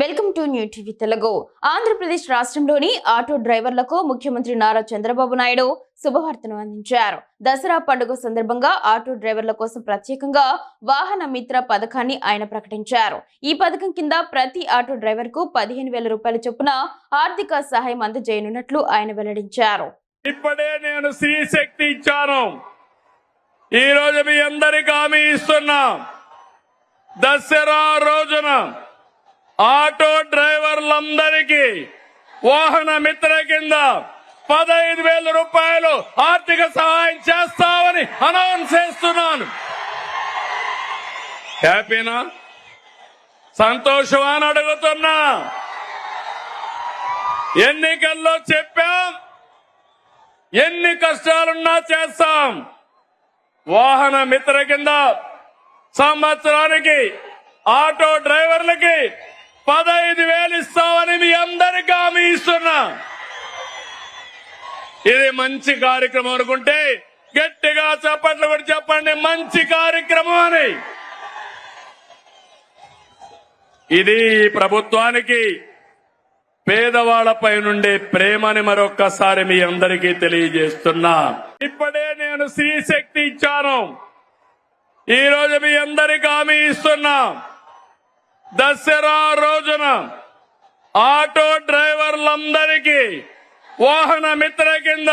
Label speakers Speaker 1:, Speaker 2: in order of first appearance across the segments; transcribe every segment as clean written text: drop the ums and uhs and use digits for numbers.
Speaker 1: Welcome to new TV Telugu. Andhra Pradesh రాష్ట్రంలోని auto డ్రైవర్లకు ముఖ్యమంత్రి నారా చంద్రబాబు నాయుడు శుభవార్తను అందించారు. దసరా పండుగ సందర్భంగా ఆటో డ్రైవర్ల కోసం ప్రత్యేకంగా వాహన మిత్ర పథకాన్ని ఆయన ప్రకటించారు. ఈ పథకం కింద ప్రతి ఆటో డ్రైవర్ కు 15,000 రూపాయల చొప్పున ఆర్థిక సహాయం అందజేయనున్నట్లు ఆయన వెల్లడించారు.
Speaker 2: ఇప్పుడే నేను శ్రీ శక్తి ఇచ్చాను. ఈ రోజు మీ అందరికీ హామీ ఇస్తున్నా, దసరా రోజున ఆటో డ్రైవర్లందరికీ వాహన మిత్ర కింద 15,000 రూపాయలు ఆర్థిక సహాయం చేస్తామని అనౌన్స్ చేస్తున్నాను. హ్యాపీనా? సంతోషమా అని అడుగుతున్నా. ఎన్నికల్లో చెప్పాం, ఎన్ని కష్టాలున్నా చేస్తాం. వాహన మిత్ర కింద సంవత్సరానికి ఆటో డ్రైవర్లకి 15,000 ఇస్తామని మీ అందరికీ హామీ ఇస్తున్నా. ఇది మంచి కార్యక్రమం అనుకుంటే గట్టిగా చప్పట్లు కూడా చెప్పండి, మంచి కార్యక్రమం అని. ఇది ప్రభుత్వానికి పేదవాళ్లపై నుండే ప్రేమని మరొక్కసారి మీ అందరికీ తెలియజేస్తున్నా. ఇప్పుడే నేను శ్రీ శక్తి ఇచ్చాను. ఈ రోజు మీ అందరికీ హామీ ఇస్తున్నా, దసరా రోజున ఆటో డ్రైవర్లందరికీ వాహన మిత్ర కింద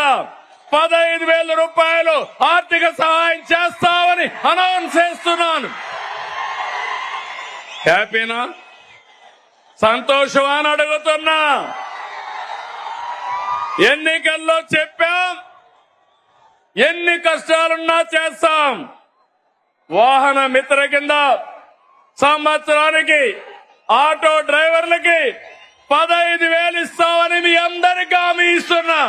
Speaker 2: 15,000 రూపాయలు ఆర్థిక సహాయం చేస్తామని అనౌన్స్ చేస్తున్నాను. హ్యాపీనా? సంతోషమా అని అడుగుతున్నా. ఎన్నికల్లో చెప్పాం, ఎన్ని కష్టాలున్నా చేస్తాం. వాహన మిత్ర కింద సంవత్సరానికి ఆటో డ్రైవర్లకి 15,000 ఇస్తామని మీ అందరికీ హామీ ఇస్తున్నా.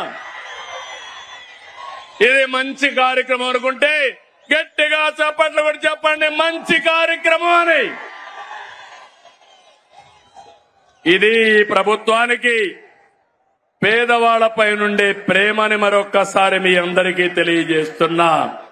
Speaker 2: ఇది మంచి కార్యక్రమం అనుకుంటే గట్టిగా చప్పట్లు కూడా చెప్పండి, మంచి కార్యక్రమం అని. ఇది ప్రభుత్వానికి పేదవాళ్లపై నుండే ప్రేమని మరొక్కసారి మీ అందరికీ తెలియజేస్తున్నా.